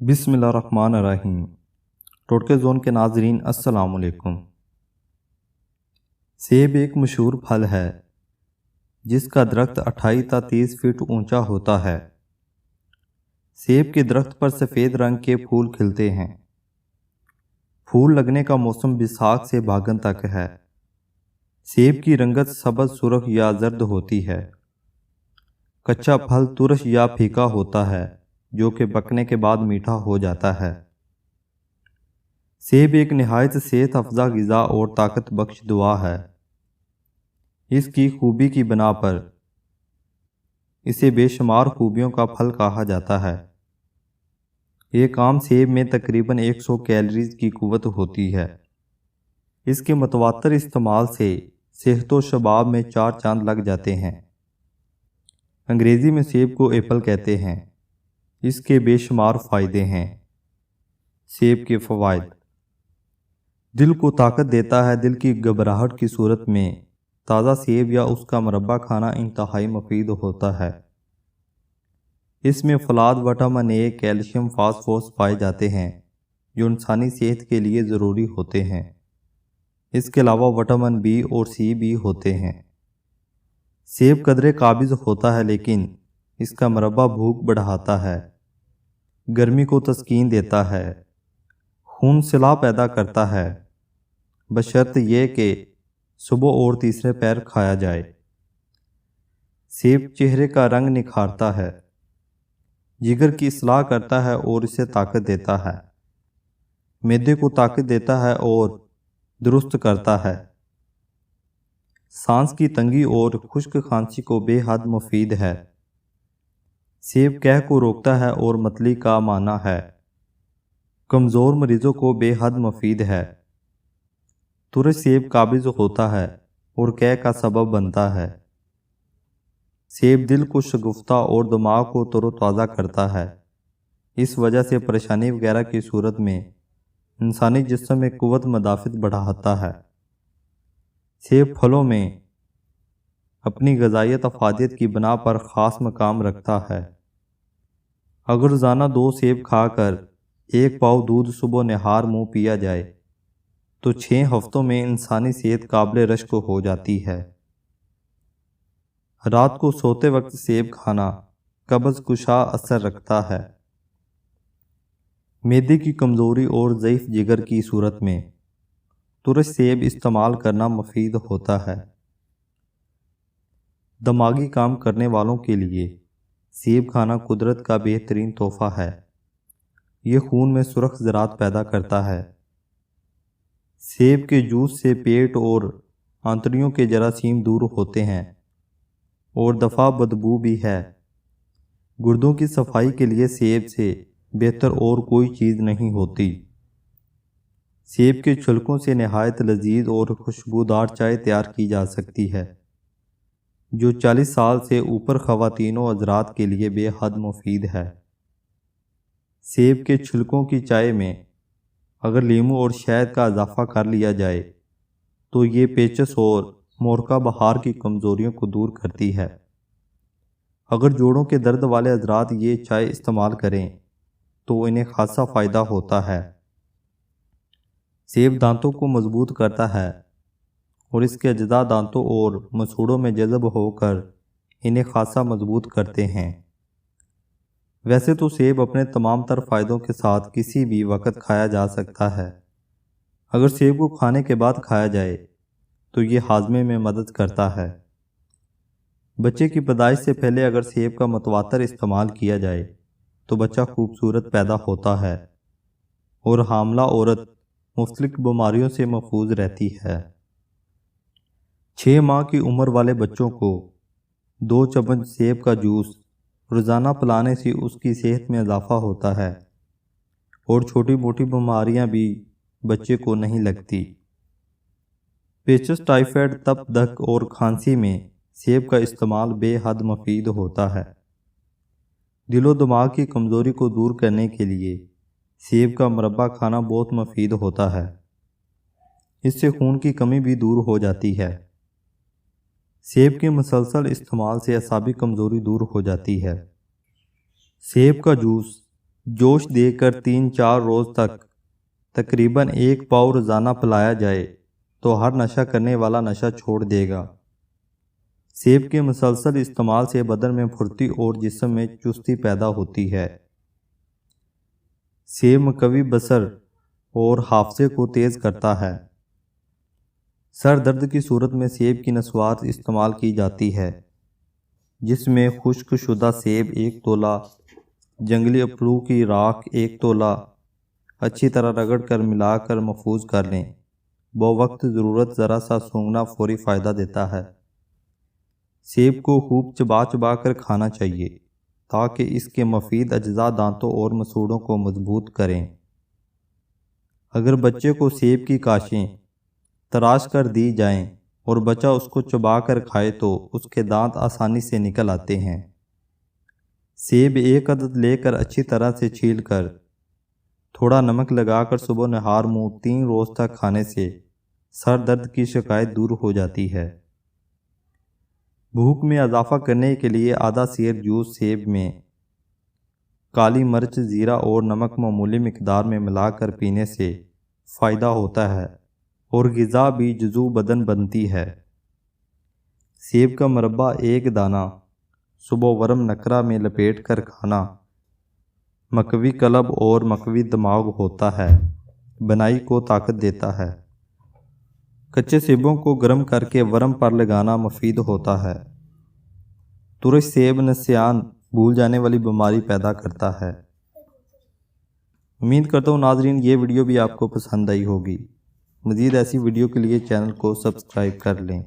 بسم اللہ الرحمن الرحیم۔ ٹوٹکے زون کے ناظرین السلام علیکم۔ سیب ایک مشہور پھل ہے جس کا درخت 28 تا 30 فٹ اونچا ہوتا ہے۔ سیب کے درخت پر سفید رنگ کے پھول کھلتے ہیں۔ پھول لگنے کا موسم بیساکھ سے بھاگن تک ہے۔ سیب کی رنگت سبز، سرخ یا زرد ہوتی ہے۔ کچا پھل ترش یا پھیکا ہوتا ہے جو کہ پکنے کے بعد میٹھا ہو جاتا ہے۔ سیب ایک نہایت صحت افزا غذا اور طاقت بخش دوا ہے۔ اس کی خوبی کی بنا پر اسے بے شمار خوبیوں کا پھل کہا جاتا ہے۔ ایک عام سیب میں تقریباً 100 کیلوریز کی قوت ہوتی ہے۔ اس کے متواتر استعمال سے صحت و شباب میں 4 چاند لگ جاتے ہیں۔ انگریزی میں سیب کو ایپل کہتے ہیں۔ اس کے بے شمار فائدے ہیں۔ سیب کے فوائد: دل کو طاقت دیتا ہے۔ دل کی گھبراہٹ کی صورت میں تازہ سیب یا اس کا مربع کھانا انتہائی مفید ہوتا ہے۔ اس میں فولاد، وٹامن اے، کیلشیم، فاسفورس پائے جاتے ہیں جو انسانی صحت کے لیے ضروری ہوتے ہیں۔ اس کے علاوہ وٹامن بی اور سی بھی ہوتے ہیں۔ سیب قدرے قابض ہوتا ہے لیکن اس کا مربع بھوک بڑھاتا ہے، گرمی کو تسکین دیتا ہے، خون سلا پیدا کرتا ہے، بشرط یہ کہ صبح اور تیسرے پیر کھایا جائے۔ سیب چہرے کا رنگ نکھارتا ہے، جگر کی اصلاح کرتا ہے اور اسے طاقت دیتا ہے، معدے کو طاقت دیتا ہے اور درست کرتا ہے، سانس کی تنگی اور خشک کھانسی کو بے حد مفید ہے۔ سیب قے کو روکتا ہے اور متلی کا معنی ہے۔ کمزور مریضوں کو بے حد مفید ہے۔ ترش سیب قابض ہوتا ہے اور قے کا سبب بنتا ہے۔ سیب دل کو شگفتہ اور دماغ کو تر و تازہ کرتا ہے۔ اس وجہ سے پریشانی وغیرہ کی صورت میں انسانی جسم میں قوت مدافعت بڑھاتا ہے۔ سیب پھلوں میں اپنی غذائیت افادیت کی بنا پر خاص مقام رکھتا ہے۔ اگر روزانہ 2 سیب کھا کر 1 پاؤ دودھ صبح نہار منہ پیا جائے تو 6 ہفتوں میں انسانی صحت قابل رشک ہو جاتی ہے۔ رات کو سوتے وقت سیب کھانا قبض کشا اثر رکھتا ہے۔ معدے کی کمزوری اور ضعیف جگر کی صورت میں ترش سیب استعمال کرنا مفید ہوتا ہے۔ دماغی کام کرنے والوں کے لیے سیب کھانا قدرت کا بہترین تحفہ ہے۔ یہ خون میں سرخ ذرات پیدا کرتا ہے۔ سیب کے جوس سے پیٹ اور آنتڑیوں کے جراثیم دور ہوتے ہیں اور دفع بدبو بھی ہے۔ گردوں کی صفائی کے لیے سیب سے بہتر اور کوئی چیز نہیں ہوتی۔ سیب کے چھلکوں سے نہایت لذیذ اور خوشبودار چائے تیار کی جا سکتی ہے جو 40 سال سے اوپر خواتین و حضرات کے لیے بے حد مفید ہے۔ سیب کے چھلکوں کی چائے میں اگر لیموں اور شہد کا اضافہ کر لیا جائے تو یہ پیچس اور مورکا بہار کی کمزوریوں کو دور کرتی ہے۔ اگر جوڑوں کے درد والے حضرات یہ چائے استعمال کریں تو انہیں خاصا فائدہ ہوتا ہے۔ سیب دانتوں کو مضبوط کرتا ہے اور اس کے اجزاء دانتوں اور مسوڑوں میں جذب ہو کر انہیں خاصا مضبوط کرتے ہیں۔ ویسے تو سیب اپنے تمام تر فائدوں کے ساتھ کسی بھی وقت کھایا جا سکتا ہے۔ اگر سیب کو کھانے کے بعد کھایا جائے تو یہ ہاضمے میں مدد کرتا ہے۔ بچے کی پیدائش سے پہلے اگر سیب کا متواتر استعمال کیا جائے تو بچہ خوبصورت پیدا ہوتا ہے اور حاملہ عورت مختلف بیماریوں سے محفوظ رہتی ہے۔ 6 ماہ کی عمر والے بچوں کو 2 چمچ سیب کا جوس روزانہ پلانے سے اس کی صحت میں اضافہ ہوتا ہے اور چھوٹی موٹی بیماریاں بھی بچے کو نہیں لگتی۔ پیچس، ٹائیفائڈ، تپ دق اور کھانسی میں سیب کا استعمال بے حد مفید ہوتا ہے۔ دل و دماغ کی کمزوری کو دور کرنے کے لیے سیب کا مربع کھانا بہت مفید ہوتا ہے۔ اس سے خون کی کمی بھی دور ہو جاتی ہے۔ سیب کے مسلسل استعمال سے اعصابی کمزوری دور ہو جاتی ہے۔ سیب کا جوس جوش دے کر 3-4 روز تک تقریباً 1 پاؤ روزانہ پلایا جائے تو ہر نشہ کرنے والا نشہ چھوڑ دے گا۔ سیب کے مسلسل استعمال سے بدن میں پھرتی اور جسم میں چستی پیدا ہوتی ہے۔ سیب مقوی بصر اور حافظے کو تیز کرتا ہے۔ سر درد کی صورت میں سیب کی نسوار استعمال کی جاتی ہے، جس میں خشک شدہ سیب 1 تولہ، جنگلی اپرو کی راکھ 1 تولہ اچھی طرح رگڑ کر ملا کر محفوظ کر لیں۔ بوقت ضرورت ذرا سا سونگھنا فوری فائدہ دیتا ہے۔ سیب کو خوب چبا چبا کر کھانا چاہیے تاکہ اس کے مفید اجزاء دانتوں اور مسوڑھوں کو مضبوط کریں۔ اگر بچے کو سیب کی کاشیں تراش کر دی جائیں اور بچہ اس کو چبا کر کھائے تو اس کے دانت آسانی سے نکل آتے ہیں۔ سیب 1 عدد لے کر اچھی طرح سے چھیل کر تھوڑا نمک لگا کر صبح نہار منہ 3 روز تک کھانے سے سر درد کی شکایت دور ہو جاتی ہے۔ بھوک میں اضافہ کرنے کے لیے آدھا سیر جوس سیب میں کالی مرچ، زیرہ اور نمک معمولی مقدار میں ملا کر پینے سے فائدہ ہوتا ہے اور غذا بھی جزو بدن بنتی ہے۔ سیب کا مربع 1 دانہ صبح ورم نکرہ میں لپیٹ کر کھانا مقوی قلب اور مقوی دماغ ہوتا ہے، بنائی کو طاقت دیتا ہے۔ کچے سیبوں کو گرم کر کے ورم پر لگانا مفید ہوتا ہے۔ ترش سیب نسیان، بھول جانے والی بیماری پیدا کرتا ہے۔ امید کرتا ہوں ناظرین یہ ویڈیو بھی آپ کو پسند آئی ہوگی۔ مزید ایسی ویڈیو کے لیے چینل کو سبسکرائب کر لیں۔